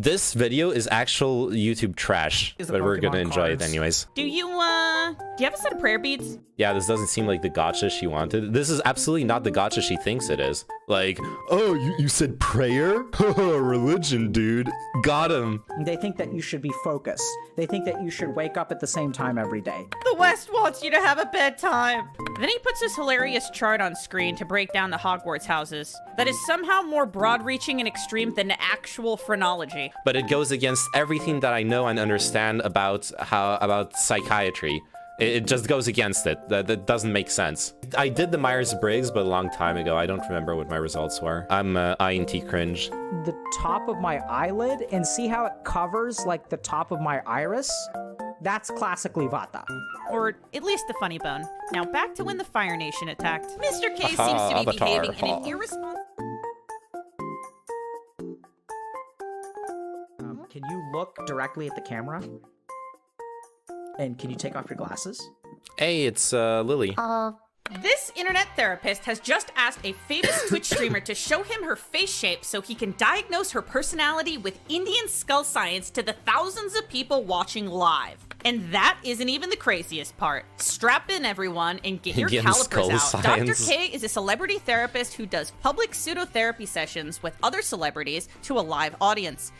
This video is actual YouTube trash, but we're gonna enjoy it anyways. Do you have a set of prayer beads? Yeah, this doesn't seem like the gotcha she wanted. This is absolutely not the gotcha she thinks it is. Like, oh, you said prayer? Religion, dude. Got him. They think that you should be focused. They think that you should wake up at the same time every day. The West wants you to have a bedtime. Then he puts this hilarious chart on screen to break down the Hogwarts houses that is somehow more broad-reaching and extreme than actual phrenology. But it goes against everything that I know and understand about psychiatry. It just goes against it. That doesn't make sense. I did the Myers-Briggs, but a long time ago. I don't remember what my results were. I'm INT cringe. The top of my eyelid, and see how it covers like the top of my iris? That's classically Vata. Or at least the funny bone. Now back to when the Fire Nation attacked. Mr. K seems to be Avatar. behaving in an irresponsible... Can you look directly at the camera? And can you take off your glasses? Hey, it's Lily. This internet therapist has just asked a famous Twitch streamer to show him her face shape so he can diagnose her personality with Indian skull science to the thousands of people watching live. And that isn't even the craziest part. Strap in, everyone, and get your Indian calipers skull out. science. Dr. K is a celebrity therapist who does public pseudotherapy sessions with other celebrities to a live audience.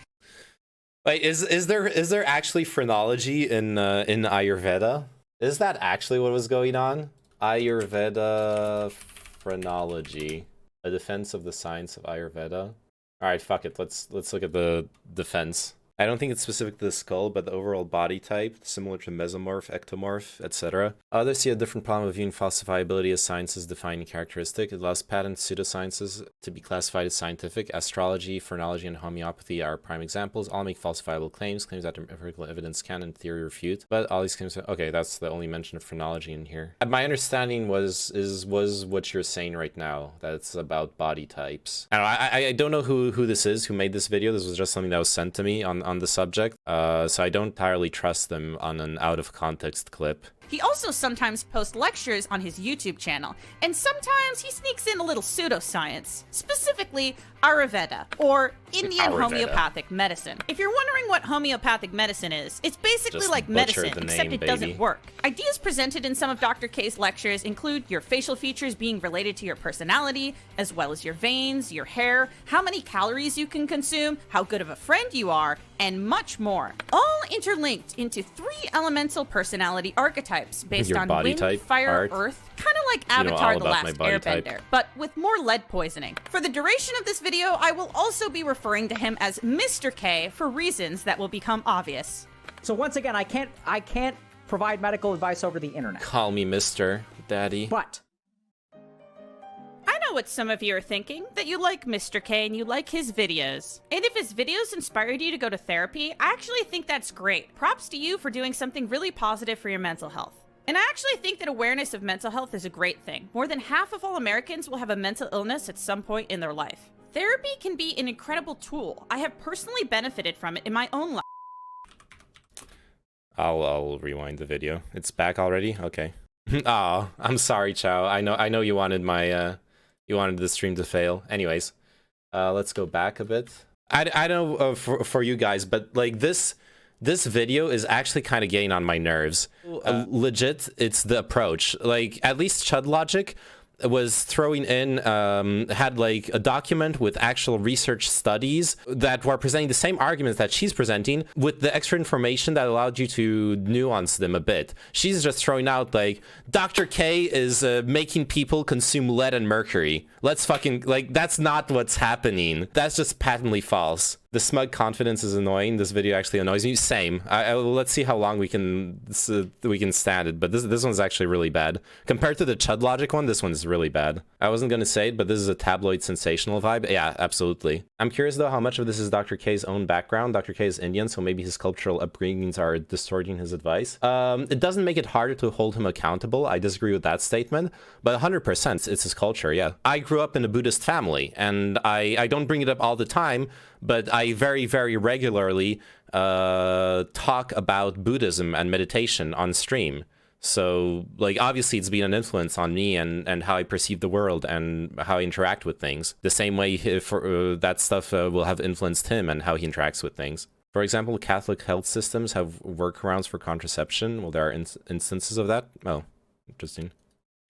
Wait, is there actually phrenology in Ayurveda? Is that actually what was going on? Ayurveda phrenology, a defense of the science of Ayurveda. All right, fuck it. Let's look at the defense. I don't think it's specific to the skull, but the overall body type, similar to mesomorph, ectomorph, etc. Others see a different problem of viewing falsifiability as science's defining characteristic. It allows patent pseudosciences to be classified as scientific. Astrology, phrenology, and homeopathy are prime examples. All make falsifiable claims that empirical evidence can, in theory, refute. But all these claims, okay, that's the only mention of phrenology in here. My understanding was what you're saying right now, that it's about body types. I don't know who this is, who made this video. This was just something that was sent to me on the subject, so I don't entirely trust them on an out-of-context clip. He also sometimes posts lectures on his YouTube channel, and sometimes he sneaks in a little pseudoscience, specifically Ayurveda, or Indian homeopathic medicine. If you're wondering what homeopathic medicine is, it's basically Just like butcher medicine, the except name, it doesn't baby. work. Ideas presented in some of Dr. K's lectures include your facial features being related to your personality, as well as your veins, your hair, how many calories you can consume, how good of a friend you are, and much more. All interlinked into 3 elemental personality archetypes based Your on body wind, type, fire, heart. earth, kind of like You know Avatar all The about my Last body Airbender, type. but with more lead poisoning. For the duration of this video, I will also be referring to him as Mr. K for reasons that will become obvious. So once again, I can't provide medical advice over the internet. Call me Mr. Daddy. But I know what some of you are thinking, that you like Mr. K and you like his videos. And if his videos inspired you to go to therapy, I actually think that's great. Props to you for doing something really positive for your mental health. And I actually think that awareness of mental health is a great thing. More than half of all Americans will have a mental illness at some point in their life. Therapy can be an incredible tool. I have personally benefited from it in my own life. I'll rewind the video. It's back already? Okay. Oh, I'm sorry, Chow. I know you wanted my you wanted the stream to fail. Anyways, let's go back a bit. I don't know for you guys, but like this video is actually kind of getting on my nerves. Legit, it's the approach. Like, at least Chud Logic was throwing in, had like a document with actual research studies that were presenting the same arguments that she's presenting with the extra information that allowed you to nuance them a bit. She's just throwing out like, Dr. K is making people consume lead and mercury. Let's fucking, like, that's not what's happening. That's just patently false. The smug confidence is annoying. This video actually annoys me. Same. Let's see how long we can stand it. But this one's actually really bad compared to the Chud Logic one. This one's really bad. I wasn't gonna say it, but this is a tabloid sensational vibe. Yeah, absolutely. I'm curious though how much of this is Dr. K's own background. Dr. K is Indian, so maybe his cultural upbringings are distorting his advice. It doesn't make it harder to hold him accountable. I disagree with that statement, but 100% it's his culture. Yeah, I grew up in a Buddhist family, and I don't bring it up all the time, but I very, very regularly talk about Buddhism and meditation on stream. So, like, obviously it's been an influence on me and how I perceive the world and how I interact with things. The same way that stuff will have influenced him and how he interacts with things. For example, Catholic health systems have workarounds for contraception. Well, there are instances of that. Oh, interesting.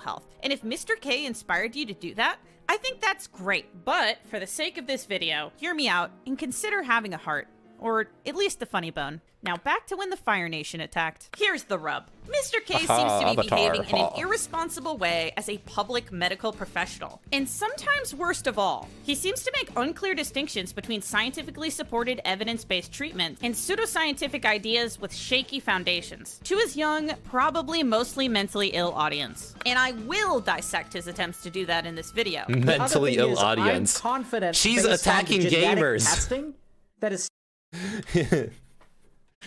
Health. And if Mr. K inspired you to do that, I think that's great. But for the sake of this video, hear me out and consider having a heart. Or at least a funny bone. Now back to when the Fire Nation attacked. Here's the rub. Mr. K seems to be behaving in an irresponsible way as a public medical professional. And sometimes worst of all, he seems to make unclear distinctions between scientifically supported evidence-based treatment and pseudoscientific ideas with shaky foundations to his young, probably mostly mentally ill audience. And I will dissect his attempts to do that in this video. Mentally ill audience. I'm confident she's attacking gamers. Testing that is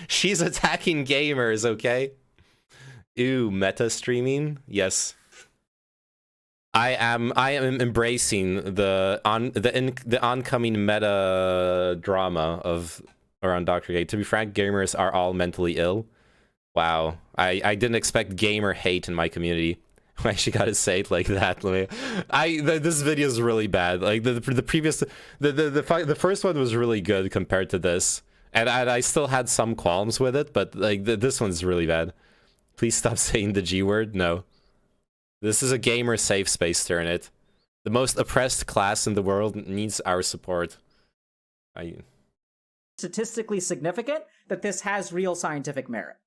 She's attacking gamers, okay? Ew, meta streaming? Yes. I am embracing the oncoming meta drama of around Dr. K. To be frank, gamers are all mentally ill. Wow. I didn't expect gamer hate in my community. I actually gotta say it like that. This video is really bad. Like the previous, the first one was really good compared to this, and I still had some qualms with it, but like this one's really bad. Please stop saying the G word. No, this is a gamer safe space. Turn it. The most oppressed class in the world needs our support. statistically significant that this has real scientific merit.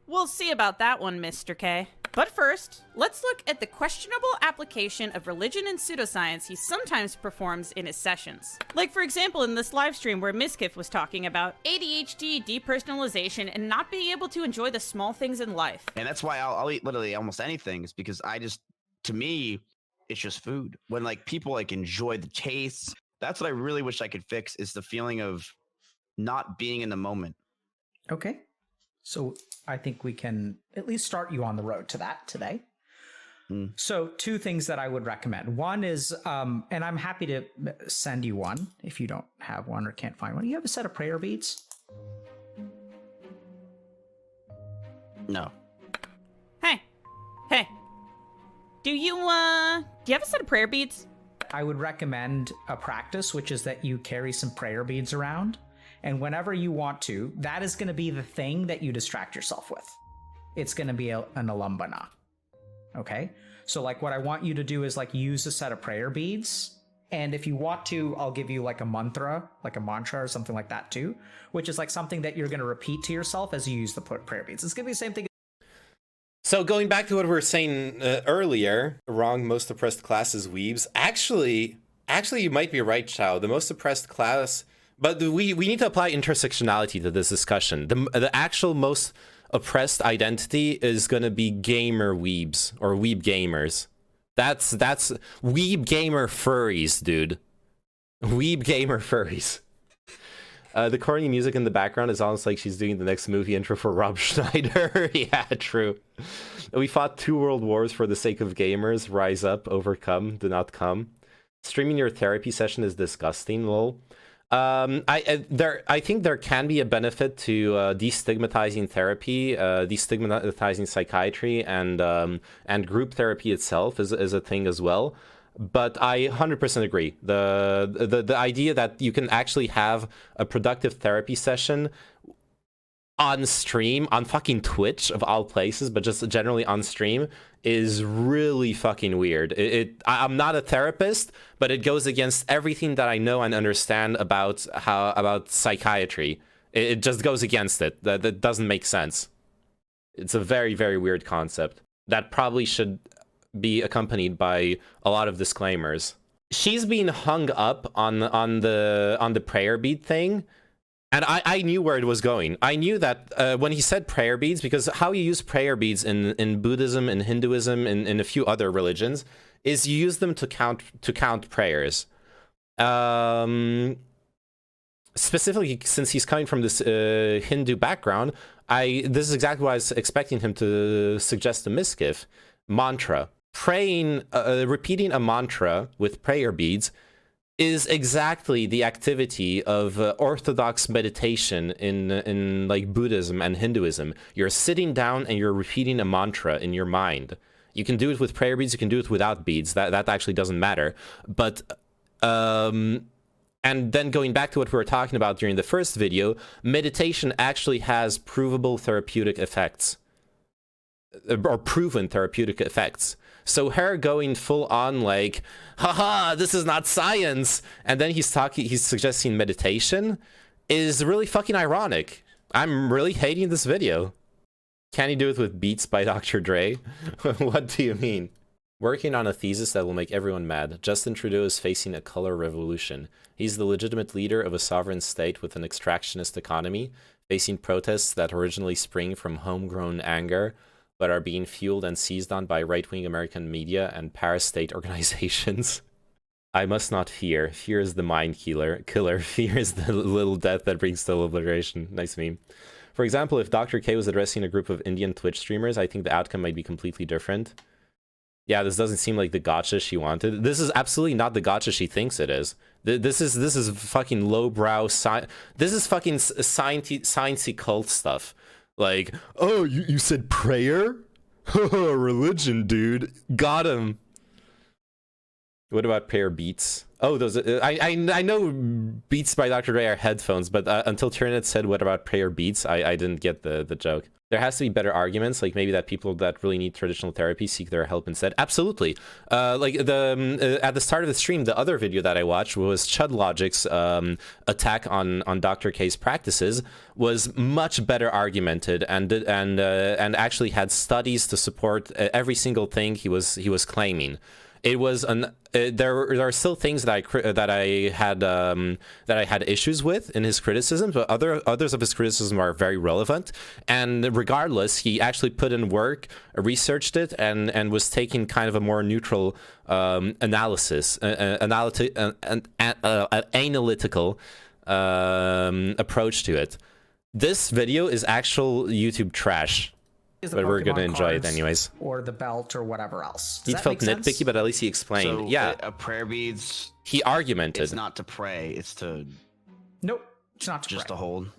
We'll see about that one, Mr. K. But first, let's look at the questionable application of religion and pseudoscience he sometimes performs in his sessions. Like, for example, in this live stream where Mrgirl was talking about ADHD, depersonalization, and not being able to enjoy the small things in life. And that's why I'll eat literally almost anything, is because to me, it's just food. When like people like enjoy the tastes, that's what I really wish I could fix, is the feeling of not being in the moment. Okay. So I think we can at least start you on the road to that today. So 2 things that I would recommend. One is, and I'm happy to send you one if you don't have one or can't find one. You have a set of prayer beads? No. Hey. Do you have a set of prayer beads? I would recommend a practice, which is that you carry some prayer beads around. And whenever you want to, that is going to be the thing that you distract yourself with. It's going to be an alambana. Okay? So like what I want you to do is like use a set of prayer beads. And if you want to, I'll give you like a mantra or something like that too, which is like something that you're going to repeat to yourself as you use the prayer beads. It's going to be the same thing. So going back to what we were saying earlier, wrong, most oppressed class is weebs. Actually, you might be right, Chao. The most oppressed class... But we need to apply intersectionality to this discussion. The actual most oppressed identity is going to be gamer weebs or weeb gamers. That's weeb gamer furries, dude. Weeb gamer furries. The corny music in the background is almost like she's doing the next movie intro for Rob Schneider. Yeah, true. We fought 2 world wars for the sake of gamers. Rise up, overcome, do not come. Streaming your therapy session is disgusting, lol. I think there can be a benefit to destigmatizing therapy, destigmatizing psychiatry, and group therapy itself is a thing as well. But I 100% agree. The idea that you can actually have a productive therapy session on stream, on fucking Twitch of all places, but just generally on stream, is really fucking weird. I'm not a therapist, but it goes against everything that I know and understand about psychiatry. It just goes against it. That doesn't make sense. It's a very, very weird concept that probably should be accompanied by a lot of disclaimers. She's being hung up on the prayer bead thing. And I knew where it was going. I knew that when he said prayer beads, because how you use prayer beads in Buddhism, in Hinduism, in a few other religions, is you use them to count prayers. Specifically, since he's coming from this Hindu background, this is exactly what I was expecting him to suggest to Mrgirl. Mantra. Praying, repeating a mantra with prayer beads is exactly the activity of orthodox meditation in like Buddhism and Hinduism. You're sitting down and you're repeating a mantra in your mind. You can do it with prayer beads, you can do it without beads. That actually doesn't matter. But and then going back to what we were talking about during the first video, meditation actually has provable therapeutic effects. Or proven therapeutic effects. So her going full on like, haha, this is not science, and then he's suggesting meditation is really fucking ironic. I'm really hating this video. Can you do it with Beats by Dr. Dre? What do you mean? Working on a thesis that will make everyone mad. Justin Trudeau is facing a color revolution. He's the legitimate leader of a sovereign state with an extractionist economy, facing protests that originally spring from homegrown anger, but are being fueled and seized on by right-wing American media and parastate organizations. I must not fear. Fear is the mind killer. Fear is the little death that brings total obliteration. Nice meme. For example, if Dr. K was addressing a group of Indian Twitch streamers, I think the outcome might be completely different. Yeah, this doesn't seem like the gotcha she wanted. This is absolutely not the gotcha she thinks it is. This is fucking lowbrow this is fucking sciencey cult stuff. Like, oh, you said prayer? Religion, dude. Got him. What about prayer beats? Oh, those. I know Beats by Dr. Dre are headphones, but until Turnet said what about prayer beats, I didn't get the joke. There has to be better arguments, like maybe that people that really need traditional therapy seek their help instead. Absolutely. Like at the start of the stream, the other video that I watched was Chud Logic's attack on Dr. K's practices was much better argumented and actually had studies to support every single thing he was claiming. It was there are still things that I had issues with in his criticism, but others of his criticism are very relevant. And regardless, he actually put in work, researched it, and was taking kind of a more neutral analytical approach to it. This video is actual YouTube trash. But we're gonna enjoy it anyways. Or the belt or whatever else. He felt nitpicky, but at least he explained. So, yeah, a prayer beads. He argumented. It's not to pray. It's to. Nope, it's not to just pray. to hold.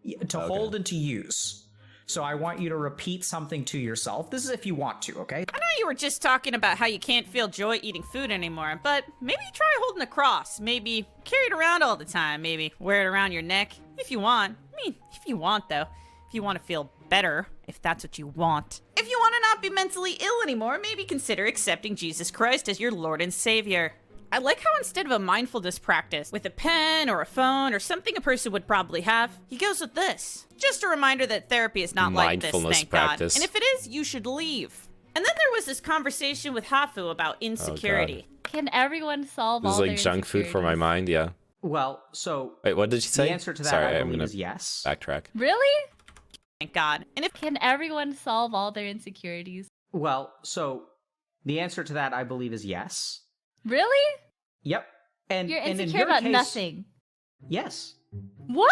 Yeah, to hold and to use. So I want you to repeat something to yourself. This is if you want to, okay? I know you were just talking about how you can't feel joy eating food anymore, but maybe try holding a cross. Maybe carry it around all the time. Maybe wear it around your neck if you want. I mean, if you want though. If you want to feel better, if that's what you want. If you want to not be mentally ill anymore, maybe consider accepting Jesus Christ as your Lord and Savior. I like how instead of a mindfulness practice with a pen or a phone or something a person would probably have, he goes with this. Just a reminder that therapy is not like this, thank practice. God. And if it is, you should leave. And then there was this conversation with Hafu about insecurity. Can everyone solve this all is like junk food for my mind, yeah. Well, so wait, what did she say? The answer to that Sorry, I believe is yes. Backtrack. Really? Thank God. And if Can everyone solve all their insecurities? Well, so the answer to that I believe is yes. Really? Yep. And You're and in insecure your about case, nothing. Yes. What?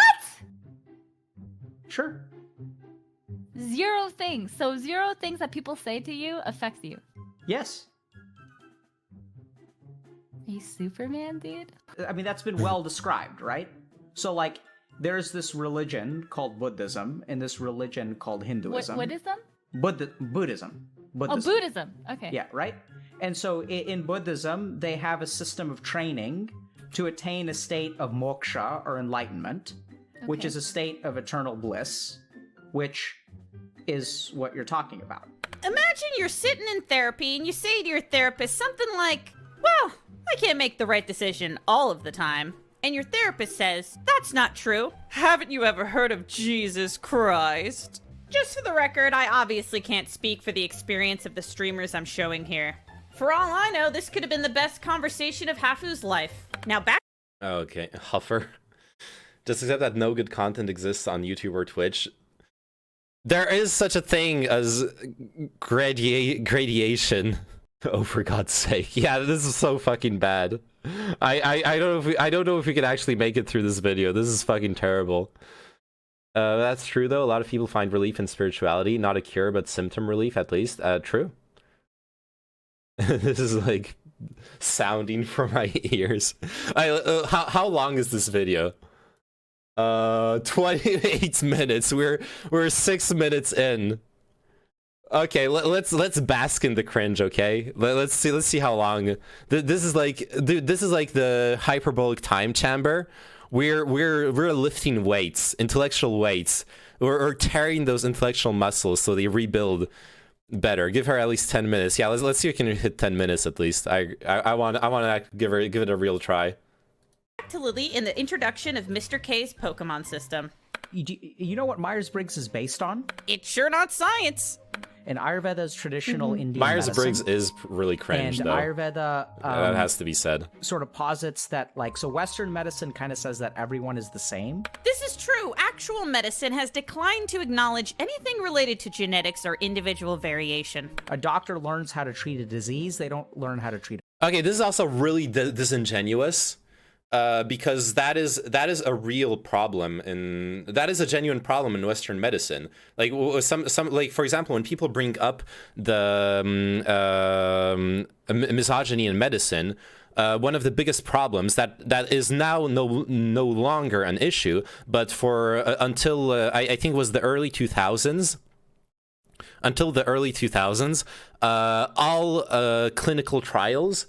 Sure. 0 things. So 0 things that people say to you affects you. Yes. Are you Superman, dude? I mean, that's been well described, right? So, like, there's this religion called Buddhism and this religion called Hinduism. What is them? Buddhism. Oh, Buddhism. Okay. Yeah, right? And so in Buddhism, they have a system of training to attain a state of moksha or enlightenment, which Okay. is a state of eternal bliss, which is what you're talking about. imagine you're sitting in therapy and you say to your therapist something like, well, I can't make the right decision all of the time. And your therapist says, that's not true. Haven't you ever heard of Jesus Christ? Just for the record, I obviously can't speak for the experience of the streamers I'm showing here. For all I know, this could have been the best conversation of Hafu's life. Now back. Okay, Huffer. Just accept that no good content exists on YouTube or Twitch. There is such a thing as gradation. Oh, for God's sake! Yeah, this is so fucking bad. I don't know if we can actually make it through this video. This is fucking terrible. That's true though. A lot of people find relief in spirituality, not a cure, but symptom relief at least. True. This is like sounding for my ears. How long is this video? 28 minutes. We're 6 minutes in. Okay, let's bask in the cringe, okay? Let's see how long. This is like, dude, this is like the hyperbolic time chamber. We're lifting weights, intellectual weights. We're tearing those intellectual muscles so they rebuild better. Give her at least 10 minutes. Yeah, let's see if we can hit 10 minutes at least. I want to give it a real try. Back to Lily in the introduction of Mr. K's Pokemon system. You know what Myers-Briggs is based on? It's sure not science. And Ayurveda's traditional Indian Myers-Briggs medicine. is really cringe, And though. Ayurveda That has to be said. sort of posits that, like, so Western medicine kind of says that everyone is the same. This is true. Actual medicine has declined to acknowledge anything related to genetics or individual variation. A doctor learns how to treat a disease, they don't learn how to treat Okay, this is also really disingenuous. Because that is a real problem, and that is a genuine problem in Western medicine. Like some like, for example, when people bring up the misogyny in medicine, one of the biggest problems that is now no longer an issue, but for until I think it was the early 2000s. Until the early 2000s, all clinical trials.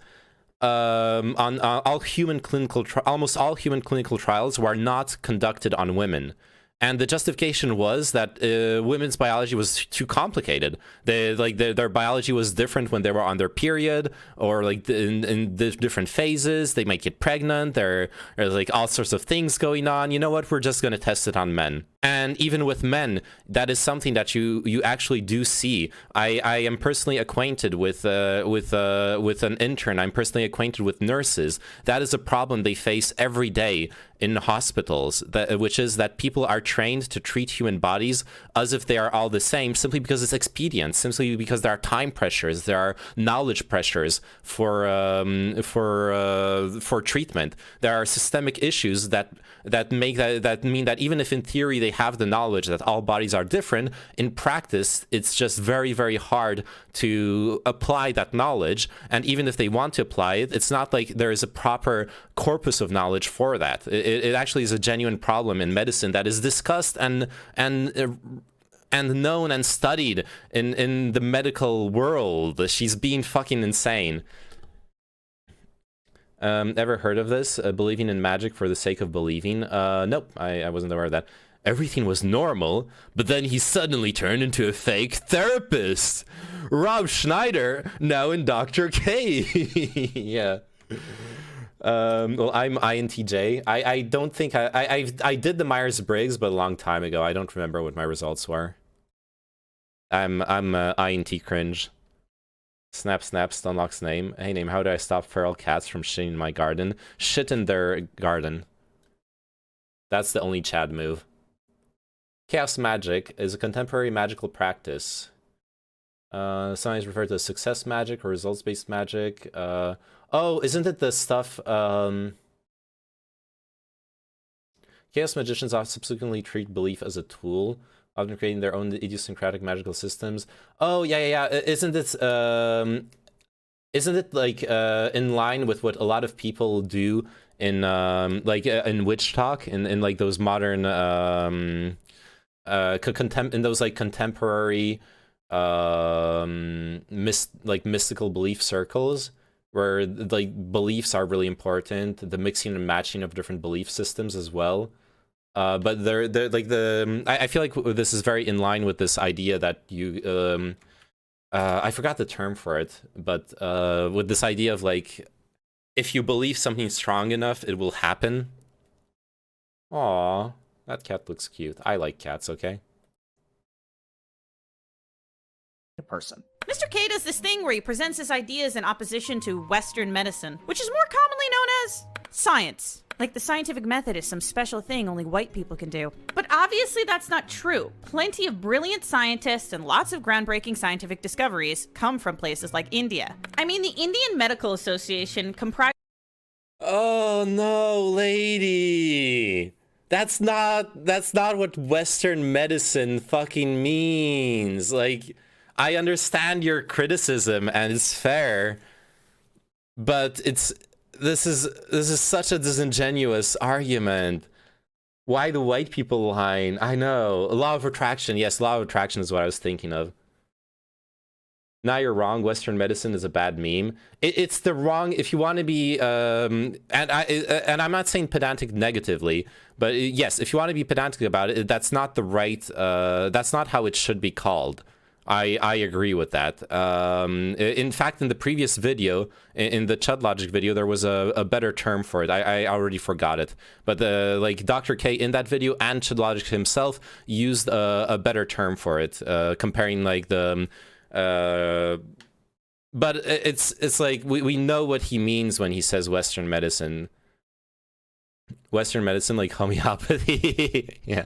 On almost all human clinical trials were not conducted on women, and the justification was that women's biology was too complicated. Their biology was different when they were on their period, or like in the different phases. They might get pregnant. There's like all sorts of things going on. You know what? We're just going to test it on men. And even with men, that is something that you actually do see. I am personally acquainted with an intern. I'm personally acquainted with nurses. That is a problem they face every day in hospitals, which is that people are trained to treat human bodies as if they are all the same, simply because it's expedient, simply because there are time pressures, there are knowledge pressures for treatment. There are systemic issues that mean that even if in theory they have the knowledge that all bodies are different, in practice it's just very, very hard to apply that knowledge. And even if they want to apply it, it's not like there is a proper corpus of knowledge for that. It actually is a genuine problem in medicine that is discussed and known and studied in the medical world. She's being fucking insane. Ever heard of this? Believing in magic for the sake of believing? Nope, I wasn't aware of that. Everything was normal, but then he suddenly turned into a fake therapist. Rob Schneider, now in Dr. K. Yeah. Well, I'm INTJ. I don't think I did the Myers-Briggs, but a long time ago. I don't remember what my results were. I'm INT cringe. Snap Stunlock's name. Hey name, how do I stop feral cats from shitting in my garden? Shit in their garden. That's the only Chad move. Chaos magic is a contemporary magical practice. Sometimes referred to as success magic or results-based magic. Oh, isn't it the stuff? Chaos magicians often subsequently treat belief as a tool, often creating their own idiosyncratic magical systems. Oh, yeah. Isn't it like in line with what a lot of people do in in witch talk, in like those modern in those like contemporary mystical belief circles, where like beliefs are really important, the mixing and matching of different belief systems as well. But they're like I feel like this is very in line with this idea that you I forgot the term for it, but with this idea of like, if you believe something strong enough, it will happen. Aw, that cat looks cute. I like cats, okay? a person. Mr. K does this thing where he presents his ideas in opposition to Western medicine, which is more commonly known as science. Like the scientific method is some special thing only white people can do. But obviously that's not true. Plenty of brilliant scientists and lots of groundbreaking scientific discoveries come from places like India. I mean, the Indian Medical Association comprises— Oh no, lady. That's not what Western medicine fucking means. Like, I understand your criticism and it's fair, But this is such a disingenuous argument. Why the white people line? I know. Law of attraction. Yes, law of attraction is what I was thinking of. Now you're wrong. Western medicine is a bad meme. It's the wrong. If you want to be, and I'm not saying pedantic negatively, but yes, if you want to be pedantic about it, that's not the right. That's not how it should be called. I agree with that. In fact, in the previous video, in the Chud Logic video, there was a better term for it. I already forgot it. But like Dr. K in that video and Chud Logic himself used a better term for it, comparing like the. But it's like we know what he means when he says Western medicine. Western medicine, like homeopathy. Yeah.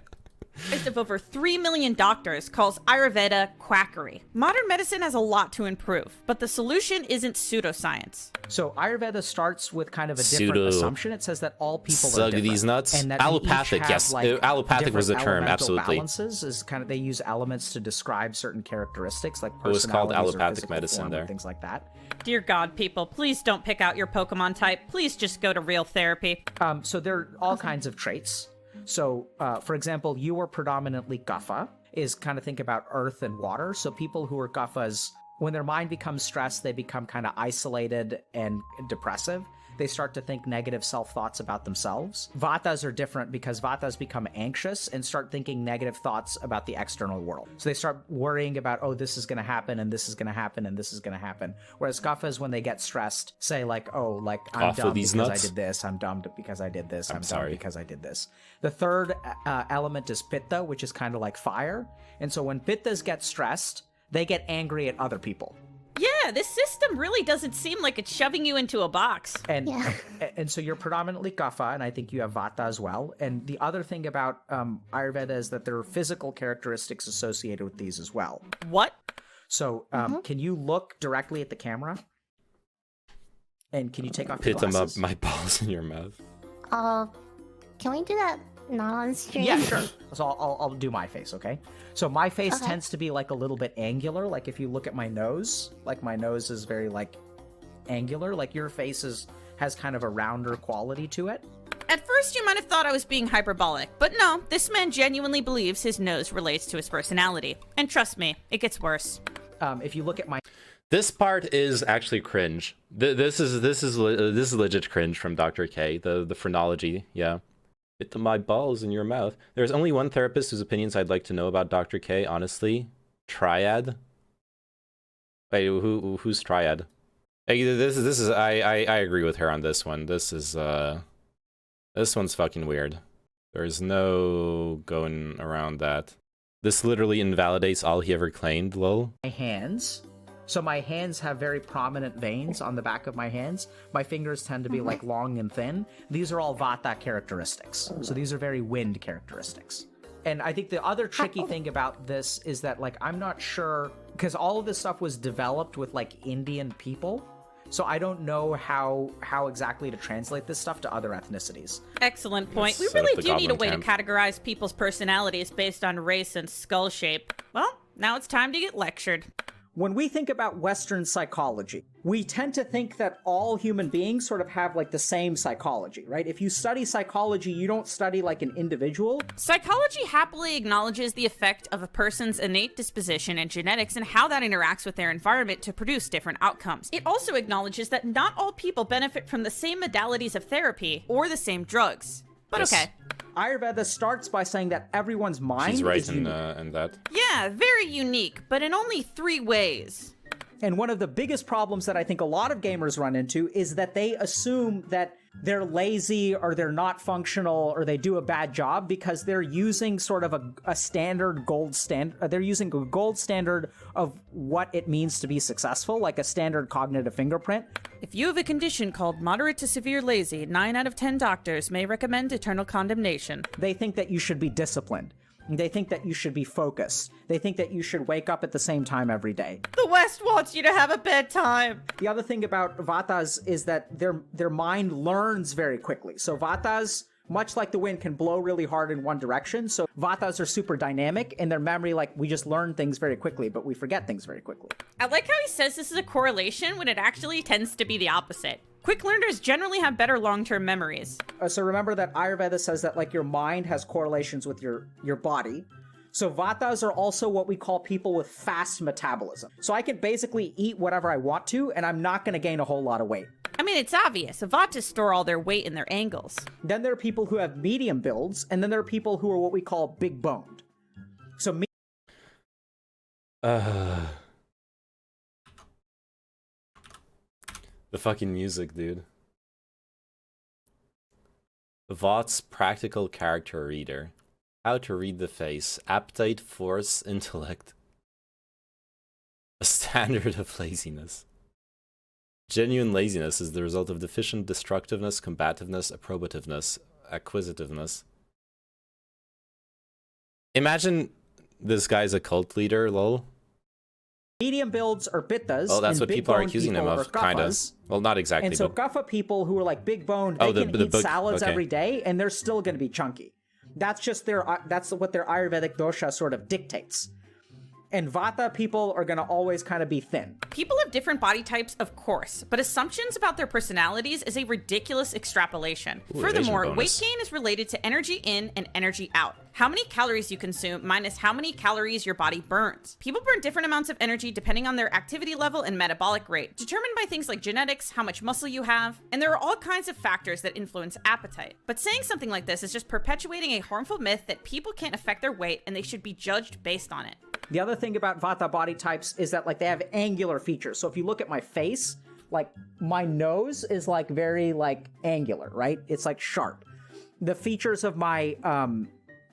List of over 3 million doctors calls Ayurveda quackery. Modern medicine has a lot to improve, but the solution isn't pseudoscience. So Ayurveda starts with kind of a different assumption. It says that all people are different. These nuts. And that allopathic, yes. Like allopathic was the term, absolutely. Balances is kind of, they use elements to describe certain characteristics, like it was called personalities or allopathic physical medicine form there. and things like that. Dear God, people, please don't pick out your Pokemon type. Please just go to real therapy. So there are all kinds of traits. So, for example, you are predominantly Kapha, is kind of think about earth and water. So people who are Kaphas, when their mind becomes stressed, they become kind of isolated and depressive. They start to think negative self-thoughts about themselves. Vatas are different because Vatas become anxious and start thinking negative thoughts about the external world. So they start worrying about, oh, this is going to happen, and this is going to happen, and this is going to happen. Whereas Kaphas, when they get stressed, say like, oh, like, I'm dumb because I did this, I'm dumb because I did this, I'm dumb because I did this. The third element is Pitta, which is kind of like fire. And so when Pittas get stressed, they get angry at other people. Yeah, this system really doesn't seem like it's shoving you into a box. And so you're predominantly Kapha, and I think you have Vata as well. And the other thing about Ayurveda is that there are physical characteristics associated with these as well. What? So can you look directly at the camera? And can you take off your Pit them up glasses? my balls in your mouth. Can we do that not on stream? Yeah, sure. So I'll do my face, okay? So my face tends to be like a little bit angular. Like if you look at my nose, like my nose is very like angular. Like your face has kind of a rounder quality to it. At first, you might have thought I was being hyperbolic, but no, this man genuinely believes his nose relates to his personality. And trust me, it gets worse. If you look at my This part is actually cringe. This is legit cringe from Dr. K. The phrenology, yeah. Hit my balls in your mouth. There's only one therapist whose opinions I'd like to know about Dr. K, honestly. Triad. Wait, who's Triad? Hey, this is I agree with her on this one. This one's fucking weird. There's no going around that. This literally invalidates all he ever claimed, lol. My hands. So my hands have very prominent veins on the back of my hands. My fingers tend to be like long and thin. These are all Vata characteristics. So these are very wind characteristics. And I think the other tricky thing about this is that like, I'm not sure, because all of this stuff was developed with like Indian people. So I don't know how exactly to translate this stuff to other ethnicities. Excellent point. Let's We set up really the do need a goblin way camp. to categorize people's personalities based on race and skull shape. Well, now it's time to get lectured. When we think about Western psychology, we tend to think that all human beings sort of have like the same psychology, right? If you study psychology, you don't study like an individual. Psychology happily acknowledges the effect of a person's innate disposition and genetics and how that interacts with their environment to produce different outcomes. It also acknowledges that not all people benefit from the same modalities of therapy or the same drugs. But Yes. okay. Ayurveda starts by saying that everyone's mind She's right is in unique. that. Yeah, very unique, but in only 3 ways. And one of the biggest problems that I think a lot of gamers run into is that they assume that they're lazy or they're not functional or they do a bad job because they're using sort of a standard gold standard. They're using a gold standard of what it means to be successful, like a standard cognitive fingerprint. If you have a condition called moderate to severe lazy, 9 out of 10 doctors may recommend eternal condemnation. They think that you should be disciplined. They think that you should be focused. They think that you should wake up at the same time every day. The West wants you to have a bedtime. The other thing about Vatas is that their mind learns very quickly. So Vatas much like the wind, can blow really hard in one direction. So Vatas are super dynamic, and their memory, like, we just learn things very quickly, but we forget things very quickly. I like how he says this is a correlation when it actually tends to be the opposite. Quick learners generally have better long-term memories. So remember that Ayurveda says that, like, your mind has correlations with your body. So Vatas are also what we call people with fast metabolism. So I can basically eat whatever I want to, and I'm not going to gain a whole lot of weight. I mean, it's obvious. Vatas store all their weight in their angles. Then there are people who have medium builds, and then there are people who are what we call big boned. So The fucking music, dude. Vaught's practical character reader. How to read the face. Appetite, force, intellect. A standard of laziness. Genuine laziness is the result of deficient destructiveness, combativeness, approbativeness, acquisitiveness. Imagine this guy's a cult leader, lol. medium builds are pittas. Oh, that's and what people are accusing him of, kind of. kaffas. Well, not exactly, And so but... Guffa people who are like big boned, Oh, they the can eat book- salads okay. every day, and they're still going to be chunky. That's just that's what their Ayurvedic dosha sort of dictates. And Vata people are going to always kind of be thin. People have different body types, of course, but assumptions about their personalities is a ridiculous extrapolation. Ooh, Furthermore, evasion weight bonus. gain is related to energy in and energy out. How many calories you consume minus how many calories your body burns. People burn different amounts of energy depending on their activity level and metabolic rate, determined by things like genetics, how much muscle you have, and there are all kinds of factors that influence appetite. But saying something like this is just perpetuating a harmful myth that people can't affect their weight and they should be judged based on it. The other thing about Vata body types is that, like, they have angular features. So if you look at my face, like, my nose is, like, very, like, angular, right? It's, like, sharp. The features of my,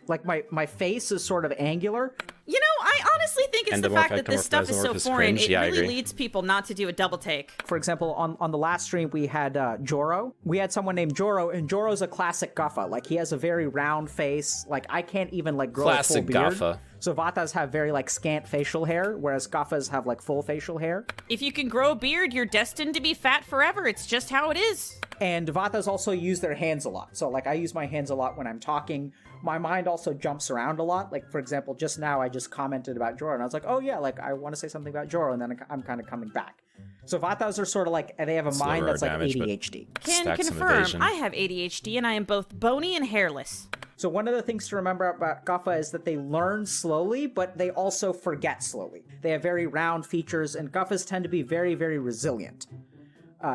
like, my face is sort of angular. You know, I honestly think it's the fact that this stuff is so Mesomorph is foreign, cringe. it Yeah, I really agree. leads people not to do a double take. For example, on the last stream, we had Joro. We had someone named Joro, and Joro's a classic Guffa. Like, he has a very round face. Like, I can't even, like, grow Classic a full beard. Guffa. So Vatas have very, like, scant facial hair, whereas Guffas have, like, full facial hair. If you can grow a beard, you're destined to be fat forever. It's just how it is. And Vatas also use their hands a lot. So, like, I use my hands a lot when I'm talking. My mind also jumps around a lot. Like, for example, just now I just commented about Joro, and I was like, oh yeah, like, I want to say something about Joro, and then I'm kind of coming back. So Vatas are sort of like, they have a Slower mind that's like damage, but- ADHD. Can Stack some confirm, evasion. I have ADHD and I am both bony and hairless. So one of the things to remember about Guffa is that they learn slowly, but they also forget slowly. They have very round features, and Guffas tend to be very, very resilient.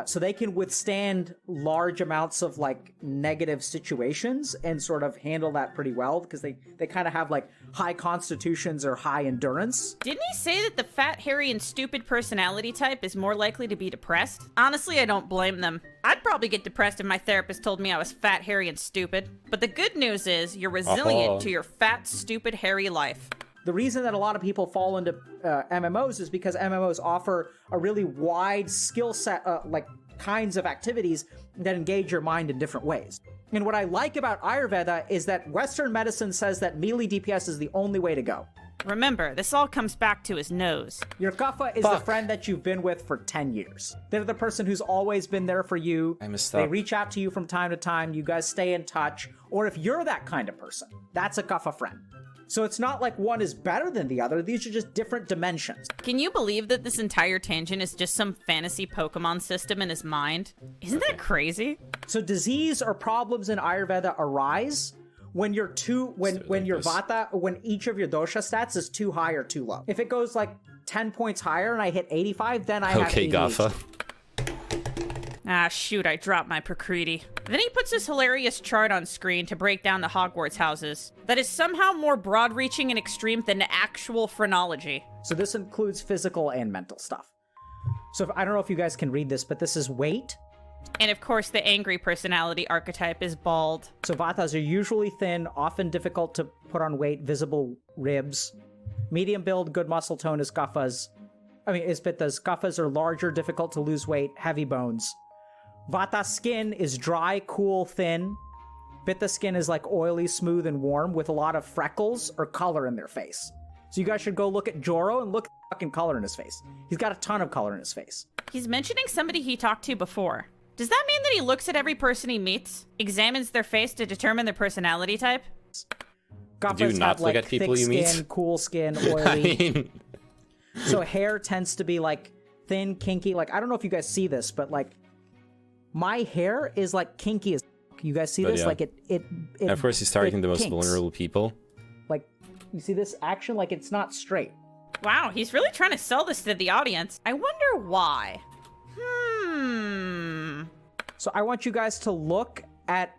So they can withstand large amounts of, like, negative situations and sort of handle that pretty well, because they kind of have, like, high constitutions or high endurance. Didn't he say that the fat, hairy, and stupid personality type is more likely to be depressed? Honestly, I don't blame them. I'd probably get depressed if my therapist told me I was fat, hairy, and stupid. But the good news is you're resilient to your fat, stupid, hairy life. The reason that a lot of people fall into MMOs is because MMOs offer a really wide skill set, like, kinds of activities that engage your mind in different ways. And what I like about Ayurveda is that Western medicine says that melee DPS is the only way to go. Remember, this all comes back to his nose. Your Guffa is the friend that you've been with for 10 years. They're the person who's always been there for you. I messed They up. reach out to you from time to time. You guys stay in touch. Or if you're that kind of person, that's a Guffa friend. So it's not like one is better than the other. These are just different dimensions. Can you believe that this entire tangent is just some fantasy Pokemon system in his mind? Isn't that crazy? So disease or problems in Ayurveda arise when you're when your Vata, when each of your dosha stats is too high or too low. If it goes like 10 points higher and I hit 85, then I have Okay, ADHD. Gaffa. Ah, shoot, I dropped my Prakriti. Then he puts this hilarious chart on screen to break down the Hogwarts houses. That is somehow more broad-reaching and extreme than actual phrenology. So this includes physical and mental stuff. So I don't know if you guys can read this, but this is weight. And of course, the angry personality archetype is bald. So Vatas are usually thin, often difficult to put on weight, visible ribs. Medium build, good muscle tone is Guffas. Is Pittas. Guffas are larger, difficult to lose weight, heavy bones. Vata skin is dry, cool, thin. Pitta skin is like oily, smooth, and warm with a lot of freckles or color in their face. So you guys should go look at Joro and look at the fucking color in his face. He's got a ton of color in his face. He's mentioning somebody he talked to before. Does that mean that he looks at every person he meets, examines their face to determine their personality type? Goblins Do not have, look like, at people thick you meet? skin, cool skin, I oily. mean, So hair tends to be like thin, kinky. Like, I don't know if you guys see this, but like my hair is like kinky as you guys see But this? yeah. Like it of course, he's targeting it the most kinks. vulnerable people. Like, you see this action? Like, it's not straight. Wow, he's really trying to sell this to the audience. I wonder why. So I want you guys to look at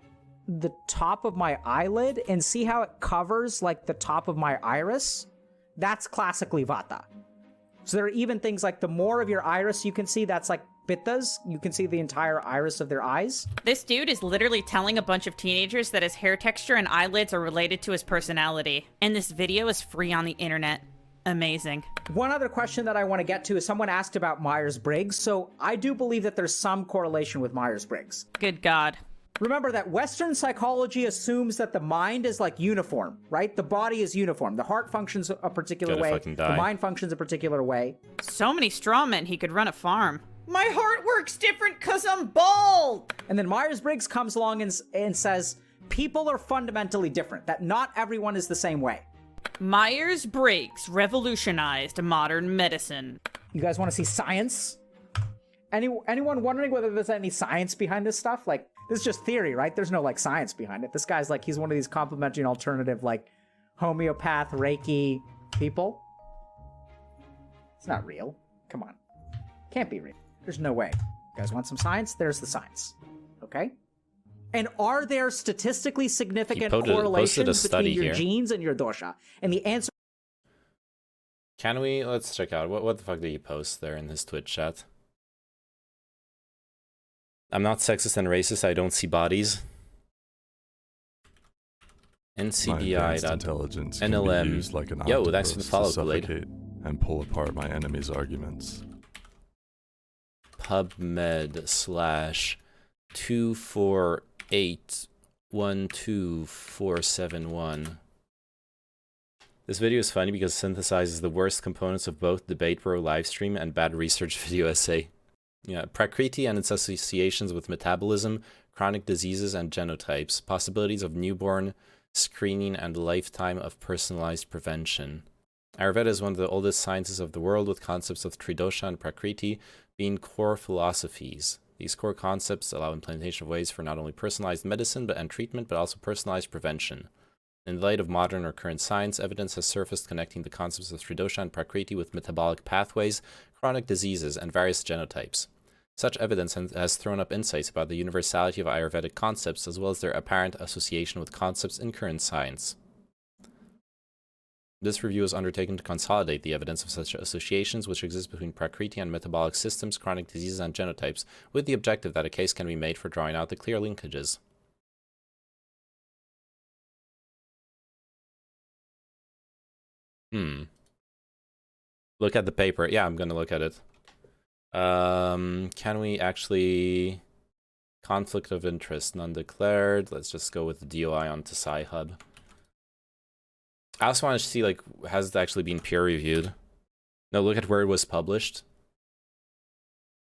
the top of my eyelid and see how it covers like the top of my iris. That's classically Vata. So there are even things like the more of your iris you can see, that's like Pittas. You can see the entire iris of their eyes. This dude is literally telling a bunch of teenagers that his hair texture and eyelids are related to his personality. And this video is free on the internet. Amazing. One other question that I want to get to is someone asked about Myers-Briggs. So I do believe that there's some correlation with Myers-Briggs. Good God. Remember that Western psychology assumes that the mind is like uniform, right? The body is uniform. The heart functions a particular Gotta way. fucking The die. mind functions a particular way. So many straw men he could run a farm. My heart works different because I'm bald. And then Myers-Briggs comes along and says, people are fundamentally different, that not everyone is the same way. Myers-Briggs revolutionized modern medicine. You guys want to see science? Anyone wondering whether there's any science behind this stuff? Like, this is just theory, right? There's no, like, science behind it. This guy's like, he's one of these complementary and alternative, like, homeopath, Reiki people. It's not real. Come on. Can't be real. There's no way. You guys want some science? There's the science. Okay? And are there statistically significant posted a correlations study between your here. genes and your dosha? And the answer Can we? Let's check out. What the fuck did he post there in his Twitch chat? I'm not sexist and racist. I don't see bodies. My NCBI. advanced intelligence can NLM. be used like an Yo, thanks for the octopus follow, to Kool-Aid. suffocate and pull apart my enemy's arguments. PubMed / 248122471. This video is funny because it synthesizes the worst components of both Debate Bro livestream and bad research video essay. Yeah, Prakriti and its associations with metabolism, chronic diseases, and genotypes. Possibilities of newborn screening and lifetime of personalized prevention. Ayurveda is one of the oldest sciences of the world, with concepts of Tridosha and Prakriti being core philosophies. These core concepts allow implementation of ways for not only personalized medicine and treatment, but also personalized prevention. In the light of modern or current science, evidence has surfaced connecting the concepts of Tridosha and Prakriti with metabolic pathways, chronic diseases, and various genotypes. Such evidence has thrown up insights about the universality of Ayurvedic concepts, as well as their apparent association with concepts in current science. This review is undertaken to consolidate the evidence of such associations which exist between Prakriti and metabolic systems, chronic diseases, and genotypes, with the objective that a case can be made for drawing out the clear linkages. Look at the paper. Yeah, I'm gonna look at it. Can we actually... Conflict of interest, none declared. Let's just go with the DOI onto Sci-Hub. I also want to see, like, has it actually been peer-reviewed? No, look at where it was published.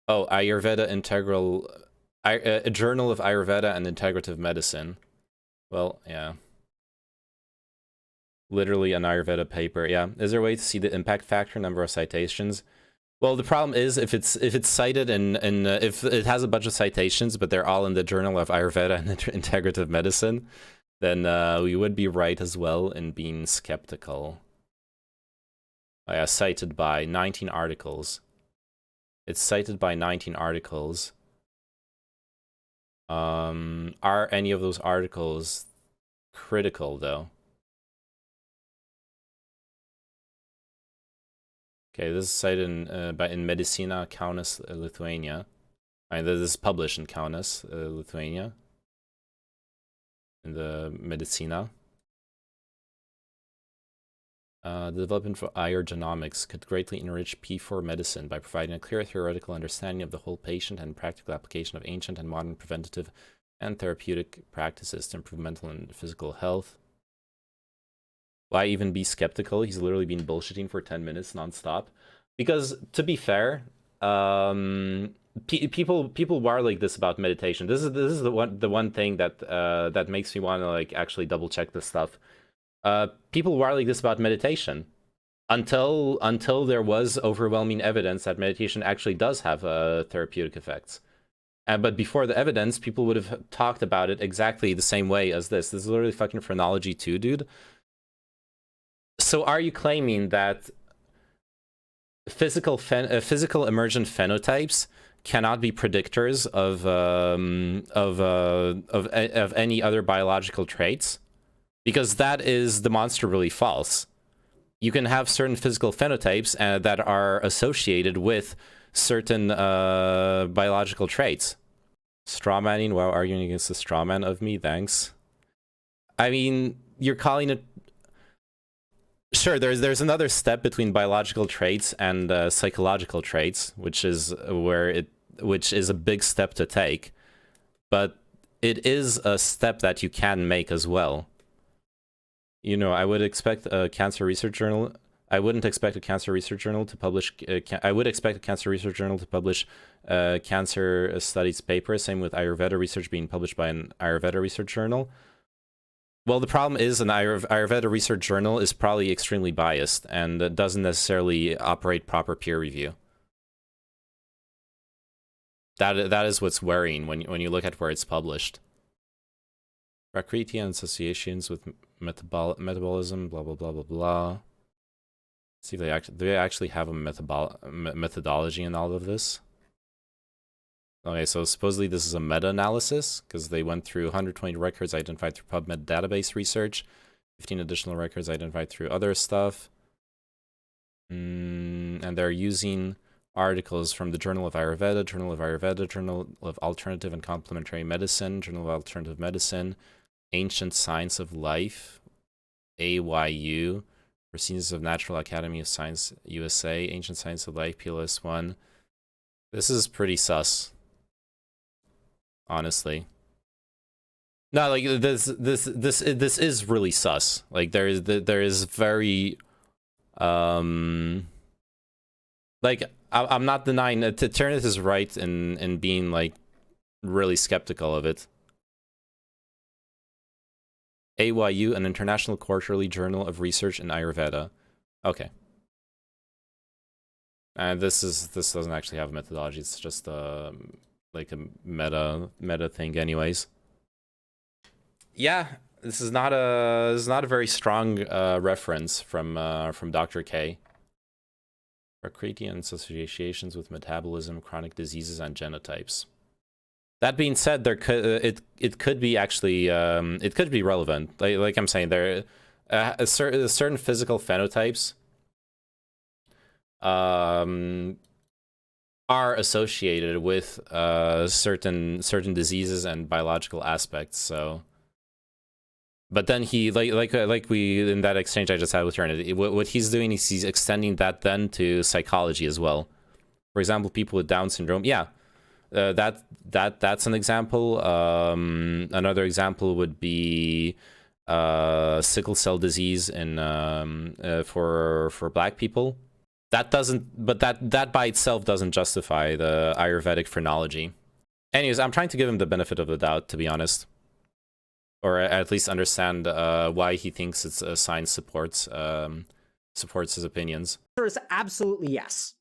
Oh, Ayurveda Integral... a Journal of Ayurveda and Integrative Medicine. Well, yeah. Literally an Ayurveda paper, yeah. Is there a way to see the impact factor, number of citations? Well, the problem is if it's cited if it has a bunch of citations, but they're all in the Journal of Ayurveda and Integrative Medicine, then we would be right as well in being skeptical. Oh, yeah, cited by 19 articles. It's cited by 19 articles. Are any of those articles critical, though? Okay, this is cited in Medicina, Kaunas, Lithuania. I mean, this is published in Kaunas, Lithuania. In the Medicina. The development of ayurgenomics could greatly enrich P4 medicine by providing a clear theoretical understanding of the whole patient and practical application of ancient and modern preventative and therapeutic practices to improve mental and physical health. Why even be skeptical? He's literally been bullshitting for 10 minutes nonstop. Because, to be fair, people warlike this about meditation. This is the one thing that that makes me want to like actually double check this stuff. People warlike this about meditation until there was overwhelming evidence that meditation actually does have therapeutic effects. But before the evidence, people would have talked about it exactly the same way as this. This is literally fucking phrenology too, dude. So are you claiming that physical emergent phenotypes cannot be predictors of any other biological traits? Because that is demonstrably false. You can have certain physical phenotypes that are associated with certain biological traits. Strawmanning, wow, arguing against the strawman of me, thanks. I mean, you're calling it... Sure, there's another step between biological traits and psychological traits, which is a big step to take, but it is a step that you can make as well. You know, I would expect a cancer research journal. I wouldn't expect a cancer research journal to publish. I would expect a cancer research journal to publish cancer studies paper. Same with Ayurveda research being published by an Ayurveda research journal. Well, the problem is an Ayurveda research journal is probably extremely biased and doesn't necessarily operate proper peer review. That is what's worrying when you look at where it's published. Prakriti and associations with metabolism, blah blah blah blah blah. See if they actually have a methodology in all of this. Okay, so supposedly this is a meta-analysis because they went through 120 records identified through PubMed database research, 15 additional records identified through other stuff, and they're using articles from the Journal of Ayurveda, Journal of Alternative and Complementary Medicine, Journal of Alternative Medicine, Ancient Science of Life, AYU, Proceedings of Natural Academy of Science USA, Ancient Science of Life, PLS1. This is pretty sus. Honestly, no, like this is really sus. Like there is very, like I'm not denying that Ternith is right in being like really skeptical of it. AYU, an International Quarterly Journal of Research in Ayurveda. Okay. And this doesn't actually have a methodology. It's just like a meta thing, anyways. Yeah, this is not a very strong reference from Dr. K. Prakriti and associations with metabolism, chronic diseases, and genotypes. That being said, there could it could be actually it could be relevant. Like I'm saying, there certain physical phenotypes are associated with certain diseases and biological aspects. So, but then he like we in that exchange I just had with Ternith, what he's doing is he's extending that then to psychology as well. For example, people with Down syndrome, yeah. That's an example. Another example would be sickle cell disease in for Black people. That doesn't, but that by itself doesn't justify the Ayurvedic phrenology. Anyways, I'm trying to give him the benefit of the doubt, to be honest, or at least understand why he thinks it's science supports his opinions. The answer is absolutely yes.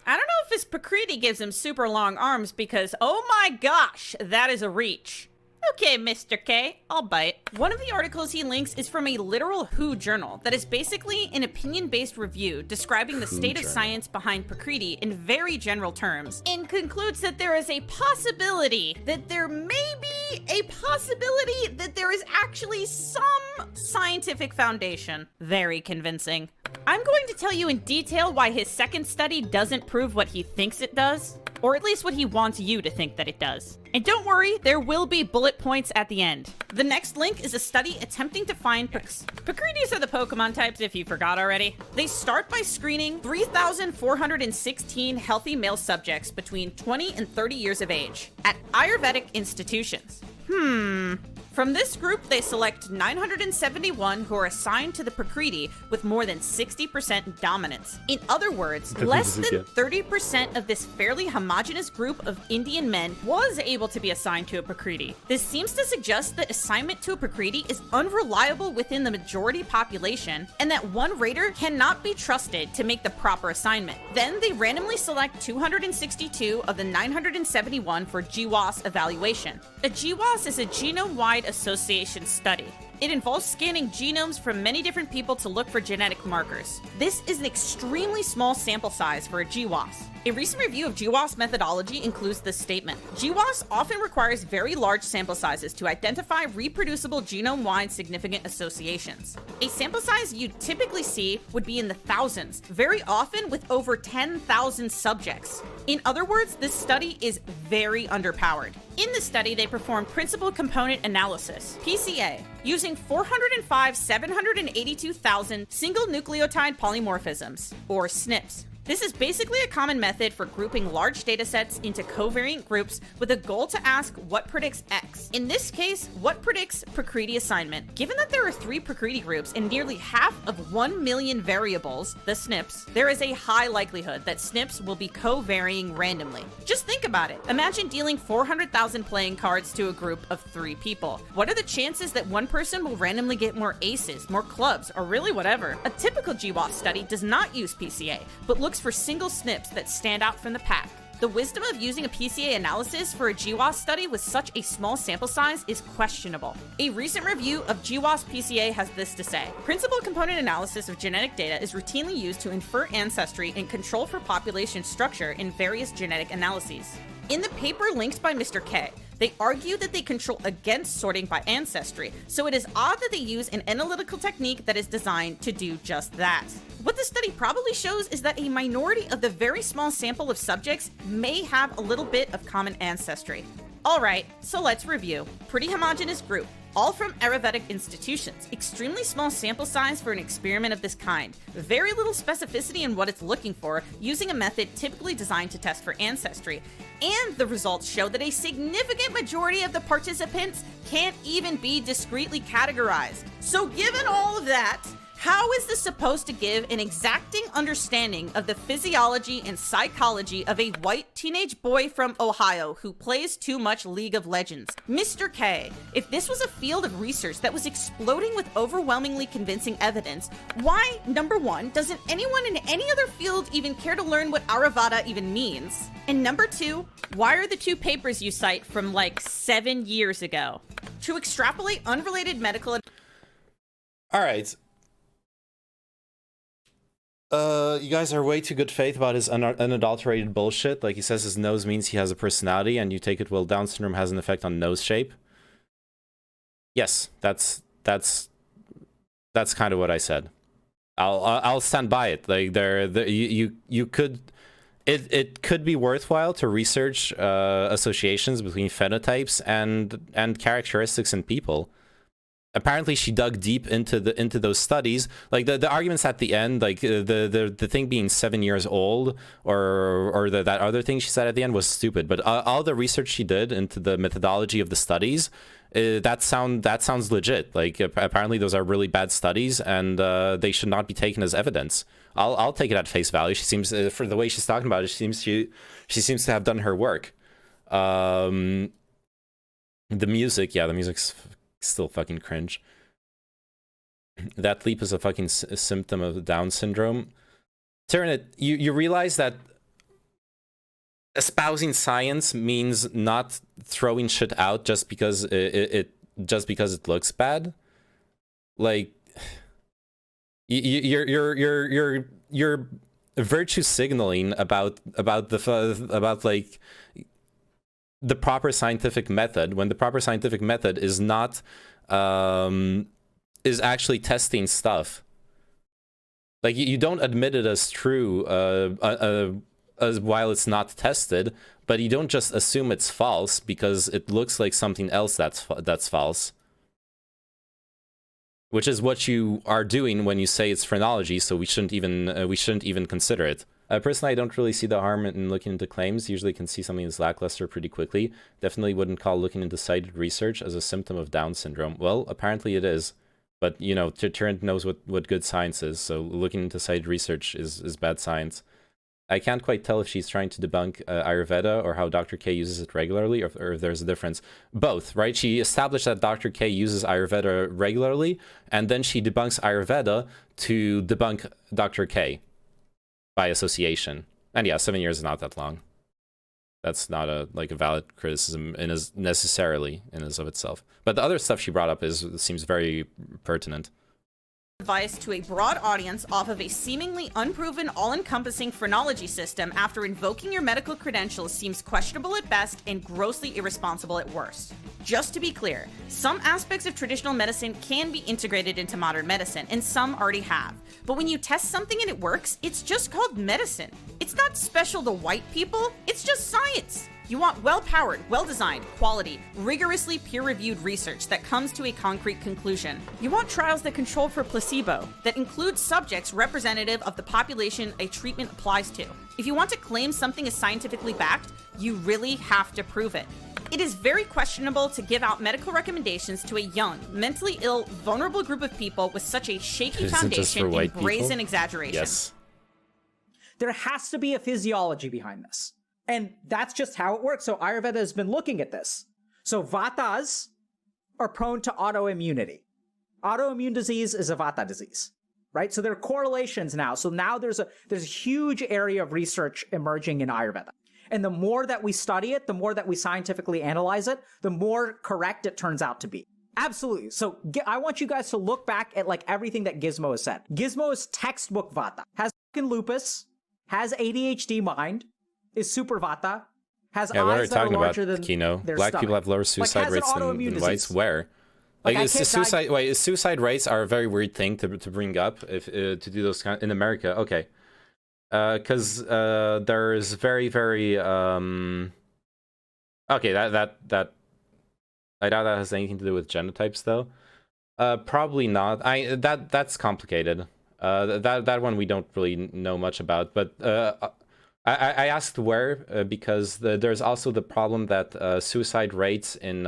I don't know if his Prakriti gives him super long arms because, oh my gosh, that is a reach. Okay, Mr. K, I'll bite. One of the articles he links is from a literal WHO journal that is basically an opinion-based review describing the state of science behind Prakriti in very general terms, and concludes that there is a possibility that there may be a possibility that there is actually some scientific foundation. Very convincing. I'm going to tell you in detail why his second study doesn't prove what he thinks it does, or at least what he wants you to think that it does. And don't worry, there will be bullet points at the end. The next link is a study attempting to find Prakritis are the Pokemon types if you forgot already. They start by screening 3,416 healthy male subjects between 20 and 30 years of age at Ayurvedic institutions. From this group, they select 971 who are assigned to the Prakriti with more than 60% dominance. In other words, less than 30% of this fairly homogeneous group of Indian men was able to be assigned to a Prakriti. This seems to suggest that assignment to a Prakriti is unreliable within the majority population, and that one raider cannot be trusted to make the proper assignment. Then they randomly select 262 of the 971 for GWAS evaluation. A GWAS is a genome-wide association study. It involves scanning genomes from many different people to look for genetic markers. This is an extremely small sample size for a GWAS. A recent review of GWAS methodology includes this statement. GWAS often requires very large sample sizes to identify reproducible genome-wide significant associations. A sample size you'd typically see would be in the thousands, very often with over 10,000 subjects. In other words, this study is very underpowered. In this study, they performed principal component analysis, PCA, using 405,782,000 single nucleotide polymorphisms, or SNPs. This is basically a common method for grouping large datasets into covariant groups with a goal to ask what predicts X. In this case, what predicts Prakriti assignment? Given that there are 3 Prakriti groups and nearly half of 1 million variables, the SNPs, there is a high likelihood that SNPs will be co-varying randomly. Just think about it. Imagine dealing 400,000 playing cards to a group of 3 people. What are the chances that one person will randomly get more aces, more clubs, or really whatever? A typical GWAS study does not use PCA, but looks for single SNPs that stand out from the pack. The wisdom of using a PCA analysis for a GWAS study with such a small sample size is questionable. A recent review of GWAS PCA has this to say. Principal component analysis of genetic data is routinely used to infer ancestry and control for population structure in various genetic analyses. In the paper linked by Mr. K, they argue that they control against sorting by ancestry, so it is odd that they use an analytical technique that is designed to do just that. What the study probably shows is that a minority of the very small sample of subjects may have a little bit of common ancestry. Alright, so let's review. Pretty homogeneous group, all from Ayurvedic institutions. Extremely small sample size for an experiment of this kind. Very little specificity in what it's looking for, using a method typically designed to test for ancestry. And the results show that a significant majority of the participants can't even be discretely categorized. So given all of that, how is this supposed to give an exacting understanding of the physiology and psychology of a white teenage boy from Ohio who plays too much League of Legends? Mr. K, if this was a field of research that was exploding with overwhelmingly convincing evidence, why, number 1, doesn't anyone in any other field even care to learn what Ayurveda even means? And number 2, why are the 2 papers you cite from like 7 years ago? To extrapolate unrelated medical... Alright. You guys are way too good faith about his unadulterated bullshit. Like, he says his nose means he has a personality, and you take it, well, Down syndrome has an effect on nose shape. Yes, that's kind of what I said. I'll stand by it. Like, you could, it could be worthwhile to research associations between phenotypes and characteristics in people. Apparently, she dug deep into those studies. Like the arguments at the end, like the thing being 7 years old, or that other thing she said at the end was stupid. But all the research she did into the methodology of the studies, that sounds legit. Like, apparently those are really bad studies, and they should not be taken as evidence. I'll take it at face value. She seems, for the way she's talking about it, she seems to have done her work. The music, yeah, the music's still fucking cringe. That leap is a fucking symptom of Down syndrome. Tyranid, you realize that espousing science means not throwing shit out just because it looks bad. Like, you're virtue signaling about like the proper scientific method, when the proper scientific method is not is actually testing stuff. Like, you don't admit it as true as while it's not tested, but you don't just assume it's false because it looks like something else that's false. Which is what you are doing when you say it's phrenology, so we shouldn't even consider it. Personally, I don't really see the harm in looking into claims. Usually can see something that's lackluster pretty quickly. Definitely wouldn't call looking into cited research as a symptom of Down syndrome. Well, apparently it is. But, you know, Tyrant knows what good science is, so looking into cited research is bad science. I can't quite tell if she's trying to debunk Ayurveda or how Dr. K uses it regularly, or if there's a difference. Both, right? She established that Dr. K uses Ayurveda regularly, and then she debunks Ayurveda to debunk Dr. K by association. And yeah, 7 years is not that long. That's not a valid criticism necessarily in and of itself. But the other stuff she brought up seems very pertinent. Advice to a broad audience off of a seemingly unproven, all-encompassing phrenology system after invoking your medical credentials seems questionable at best and grossly irresponsible at worst. Just to be clear, some aspects of traditional medicine can be integrated into modern medicine, and some already have. But when you test something and it works, it's just called medicine. It's not special to white people, it's just science. You want well-powered, well-designed, quality, rigorously peer-reviewed research that comes to a concrete conclusion. You want trials that control for placebo, that include subjects representative of the population a treatment applies to. If you want to claim something is scientifically backed, you really have to prove it. It is very questionable to give out medical recommendations to a young, mentally ill, vulnerable group of people with such a shaky foundation and brazen exaggeration. Yes. There has to be a physiology behind this. And that's just how it works. So Ayurveda has been looking at this. So Vatas are prone to autoimmunity. Autoimmune disease is a Vata disease, right? So there are correlations now. So now there's a huge area of research emerging in Ayurveda. And the more that we study it, the more that we scientifically analyze it, the more correct it turns out to be. Absolutely. So I want you guys to look back at everything that Gizmo has said. Gizmo is textbook Vata. Has fucking lupus, has ADHD mind, is super Vata, has eyes that are larger than Kino. their Black stomach. people have lower suicide rates than whites. Where? Suicide rates are a very weird thing to bring up to do those kind in America. Okay, because there's very okay that I doubt that has anything to do with genotypes though. Probably not. That's complicated. That one we don't really know much about, but I asked where because there's also the problem that suicide rates in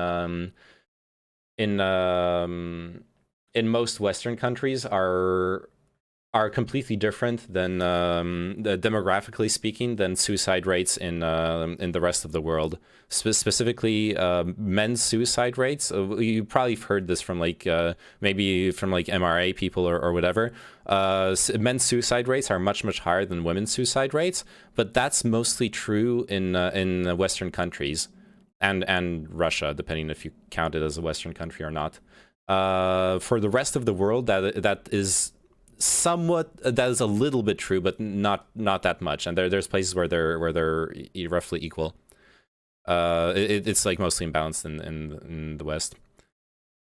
most Western countries are completely different than demographically speaking than suicide rates in the rest of the world. Specifically, men's suicide rates. You probably have heard this from maybe from MRA people or whatever. Men's suicide rates are much higher than women's suicide rates, but that's mostly true in Western countries and Russia, depending if you count it as a Western country or not. For the rest of the world, that is a little bit true, but not that much. And there's places where they're roughly equal. It's mostly imbalanced in the West.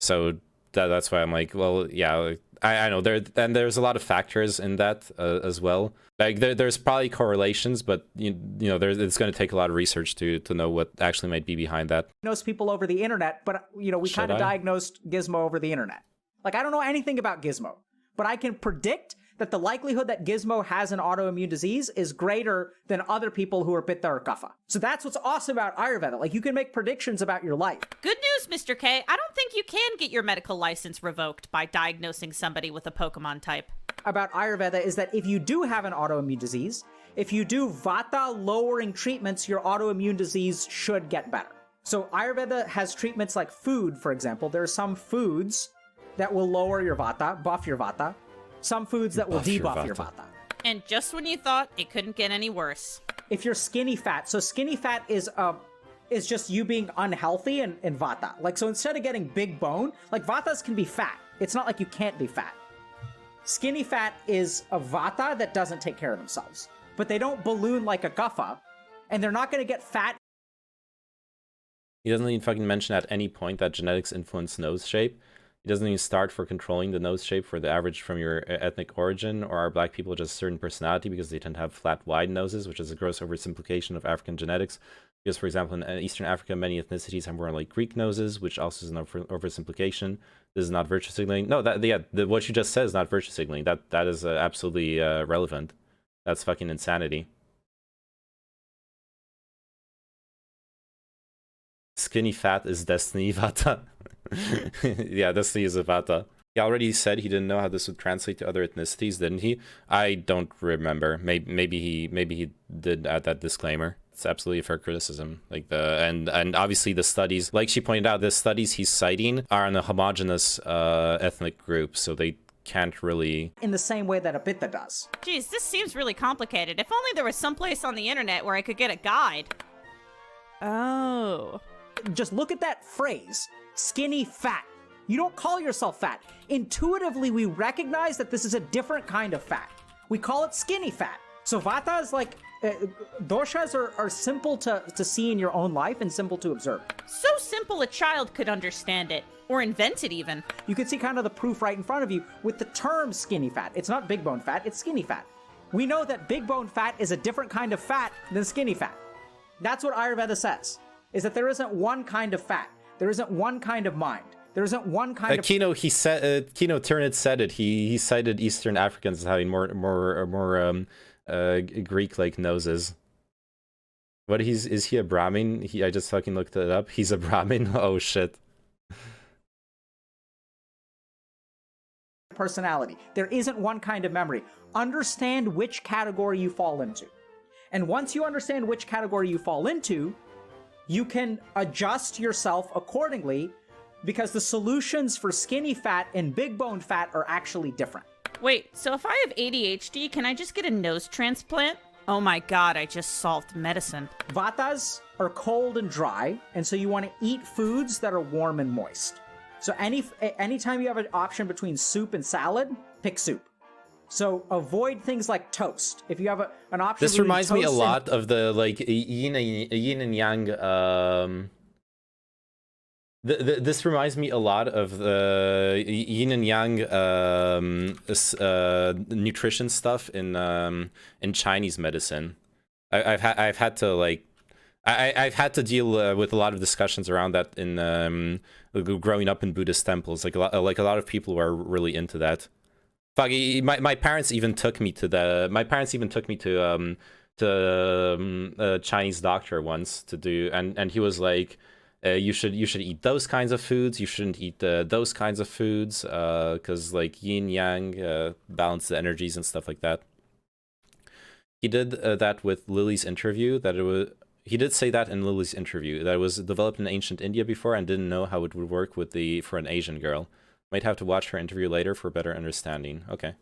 So that's why I'm well, yeah, I know there's a lot of factors in that as well. There's probably correlations, but you know it's going to take a lot of research to know what actually might be behind that. Diagnose people over the internet, but we kind of diagnosed Gizmo over the internet. I don't know anything about Gizmo, but I can predict that the likelihood that Gizmo has an autoimmune disease is greater than other people who are Pitta or Kapha. So that's what's awesome about Ayurveda. You can make predictions about your life. Good news, Mr. K. I don't think you can get your medical license revoked by diagnosing somebody with a Pokemon type. About Ayurveda is that if you do have an autoimmune disease, if you do Vata lowering treatments, your autoimmune disease should get better. So Ayurveda has treatments like food, for example. There are some foods that will lower your Vata, buff your Vata. Some foods that will debuff your Vata. And just when you thought it couldn't get any worse. If you're skinny fat, so skinny fat is just you being unhealthy in Vata. So instead of getting big bone, Vatas can be fat. It's not like you can't be fat. Skinny fat is a Vata that doesn't take care of themselves. But they don't balloon like a Kapha, and they're not going to get fat. He doesn't even fucking mention at any point that genetics influence nose shape. It doesn't even start for controlling the nose shape for the average from your ethnic origin, or are black people just a certain personality because they tend to have flat, wide noses, which is a gross oversimplification of African genetics. Because, for example, in Eastern Africa, many ethnicities have more Greek noses, which also is an oversimplification. This is not virtue signaling. No, what you just said is not virtue signaling. That is absolutely relevant. That's fucking insanity. Skinny fat is destiny, Vata. Yeah, destiny is a Vata. He already said he didn't know how this would translate to other ethnicities, didn't he? I don't remember. Maybe he did add that disclaimer. It's absolutely a fair criticism. Like and obviously the studies, like she pointed out, the studies he's citing are in a homogenous ethnic group, so they can't really... In the same way that a Pitta does. Geez, this seems really complicated. If only there was some place on the internet where I could get a guide. Oh. Just look at that phrase, skinny fat. You don't call yourself fat. Intuitively, we recognize that this is a different kind of fat. We call it skinny fat. So Vata is like, doshas are simple to see in your own life and simple to observe. So simple a child could understand it, or invent it even. You can see kind of the proof right in front of you with the term skinny fat. It's not big bone fat, it's skinny fat. We know that big bone fat is a different kind of fat than skinny fat. That's what Ayurveda says, is that there isn't one kind of fat. There isn't one kind of mind. There isn't one kind of... Kino Turnit said it. He cited Eastern Africans as having more Greek-like noses. What, is he a Brahmin? I just fucking looked it up. He's a Brahmin? Oh shit. Personality. There isn't one kind of memory. Understand which category you fall into. And once you understand which category you fall into, you can adjust yourself accordingly, because the solutions for skinny fat and big bone fat are actually different. Wait, so if I have ADHD, can I just get a nose transplant? Oh my god, I just solved medicine. Vatas are cold and dry, and so you want to eat foods that are warm and moist. So anytime you have an option between soup and salad, pick soup. So avoid things like toast. If you have an option... This reminds me a lot of the like yin and yang... This reminds me a lot of the yin and yang nutrition stuff in Chinese medicine. I've had to like I've had to deal with a lot of discussions around that in growing up in Buddhist temples. Like a lot of people who are really into that. Fuck, my parents even took me to a Chinese doctor once to do, and he was like, you should eat those kinds of foods. You shouldn't eat those kinds of foods because like yin yang balance the energies and stuff like that. He did that with Lily's interview. He did say that in Lily's interview that it was developed in ancient India before and didn't know how it would work for an Asian girl. Might have to watch her interview later for better understanding. Okay.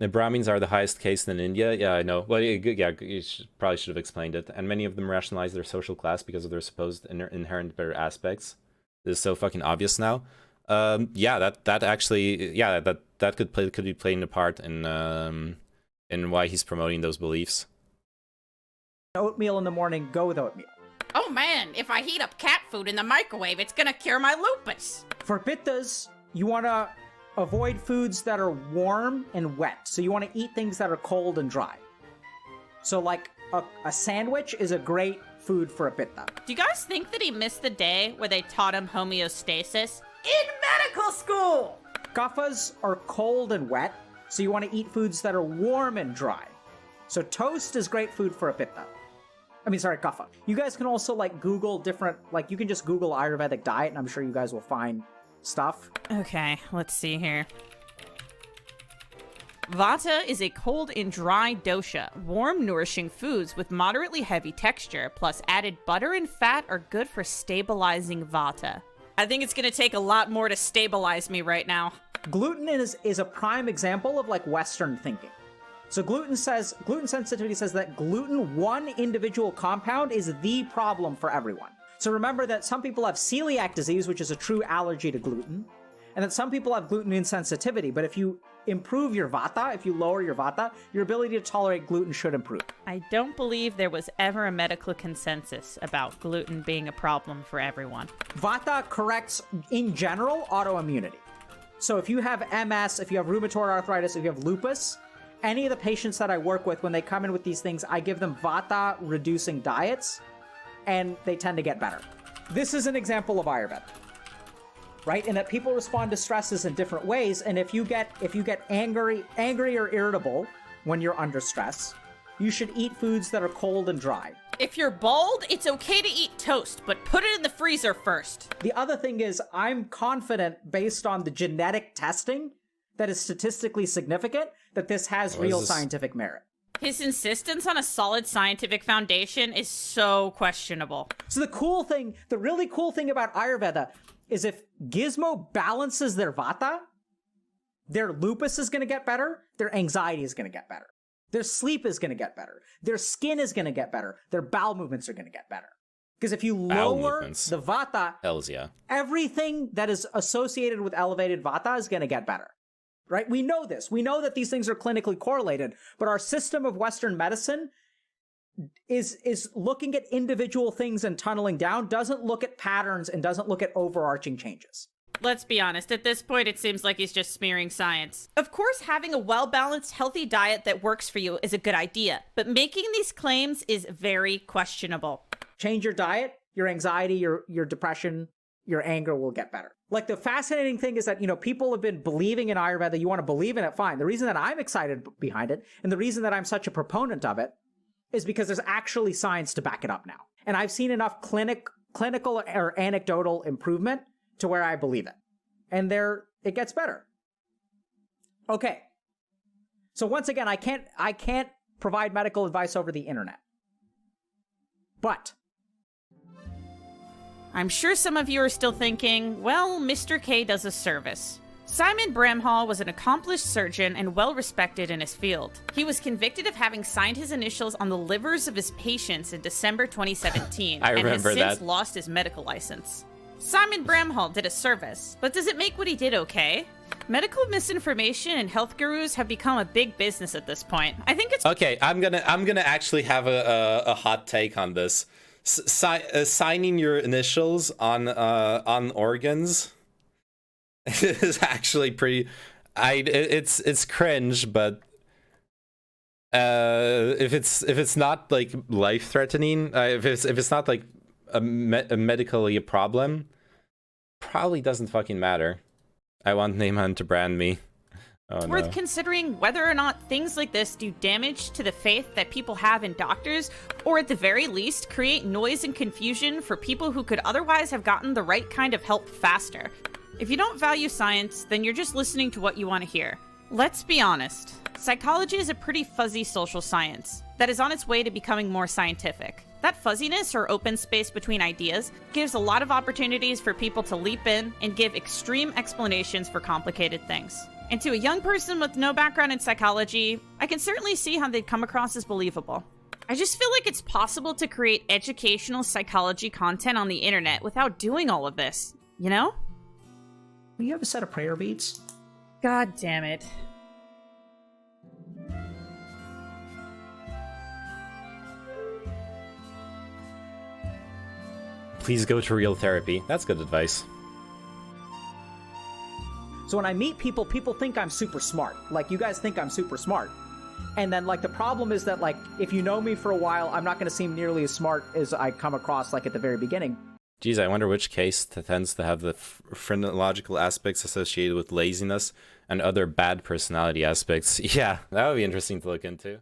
The Brahmins are the highest caste in India. Yeah, I know. Well, yeah, you probably should have explained it. And many of them rationalize their social class because of their supposed inherent better aspects. This is so fucking obvious now. Yeah, that actually, yeah, that could be playing a part in why he's promoting those beliefs. Oatmeal in the morning, go with oatmeal. Oh man, if I heat up cat food in the microwave, it's gonna cure my lupus. For pittas, you want to avoid foods that are warm and wet. So you want to eat things that are cold and dry. So like a sandwich is a great food for a pitta. Do you guys think that he missed the day where they taught him homeostasis? In medical school! Kaphas are cold and wet, so you want to eat foods that are warm and dry. So toast is great food for a pitta. I mean, sorry, kapha. You guys can also like Google different, like you can just Google Ayurvedic diet and I'm sure you guys will find stuff. Okay, let's see here. Vata is a cold and dry dosha. Warm, nourishing foods with moderately heavy texture, plus added butter and fat are good for stabilizing Vata. I think it's gonna take a lot more to stabilize me right now. Gluten is a prime example of like Western thinking. So gluten sensitivity says that gluten, one individual compound, is the problem for everyone. So remember that some people have celiac disease, which is a true allergy to gluten, and that some people have gluten insensitivity. But if you improve your vata, if you lower your vata, your ability to tolerate gluten should improve. I don't believe there was ever a medical consensus about gluten being a problem for everyone. Vata corrects, in general, autoimmunity. So if you have MS, if you have rheumatoid arthritis, if you have lupus, any of the patients that I work with, when they come in with these things, I give them vata-reducing diets, and they tend to get better. This is an example of Ayurveda, right? In that people respond to stresses in different ways, and if you get angry or irritable when you're under stress, you should eat foods that are cold and dry. If you're bald, it's okay to eat toast, but put it in the freezer first. The other thing is, I'm confident, based on the genetic testing that is statistically significant, that this has real scientific merit. His insistence on a solid scientific foundation is so questionable. So the really cool thing about Ayurveda is if Gizmo balances their vata, their lupus is going to get better, their anxiety is going to get better, their sleep is going to get better, their skin is going to get better, their bowel movements are going to get better. Because if you lower the vata, hells yeah, everything that is associated with elevated vata is going to get better. Right? We know this. We know that these things are clinically correlated, but our system of Western medicine is looking at individual things and tunneling down, doesn't look at patterns, and doesn't look at overarching changes. Let's be honest, at this point it seems like he's just smearing science. Of course, having a well-balanced, healthy diet that works for you is a good idea, but making these claims is very questionable. Change your diet, your anxiety, your depression, your anger will get better. Like, the fascinating thing is that, people have been believing in Ayurveda. You want to believe in it, fine. The reason that I'm excited behind it, and the reason that I'm such a proponent of it, is because there's actually science to back it up now. And I've seen enough clinical or anecdotal improvement to where I believe it. And it gets better. Okay. So once again, I can't provide medical advice over the internet. But I'm sure some of you are still thinking, well, Mr. K does a service. Simon Bramhall was an accomplished surgeon and well-respected in his field. He was convicted of having signed his initials on the livers of his patients in December 2017 and has since lost his medical license. Simon Bramhall did a service, but does it make what he did okay? Medical misinformation and health gurus have become a big business at this point. I think it's okay. I'm gonna actually have a hot take on this. Signing your initials on organs is actually pretty. It's cringe, but if it's not like life threatening, if it's not like a medically a problem, probably doesn't fucking matter. I want Neyman to brand me. Oh, it's worth considering whether or not things like this do damage to the faith that people have in doctors, or at the very least create noise and confusion for people who could otherwise have gotten the right kind of help faster. If you don't value science, then you're just listening to what you want to hear. Let's be honest. Psychology is a pretty fuzzy social science that is on its way to becoming more scientific. That fuzziness or open space between ideas gives a lot of opportunities for people to leap in and give extreme explanations for complicated things. And to a young person with no background in psychology, I can certainly see how they'd come across as believable. I just feel like it's possible to create educational psychology content on the internet without doing all of this, you know? Do you have a set of prayer beads? God damn it. Please go to real therapy. That's good advice. So when I meet people, people think I'm super smart. Like, you guys think I'm super smart. And then, like, the problem is that, like, if you know me for a while, I'm not going to seem nearly as smart as I come across, like, at the very beginning. Geez, I wonder which case tends to have the phrenological aspects associated with laziness and other bad personality aspects. Yeah, that would be interesting to look into.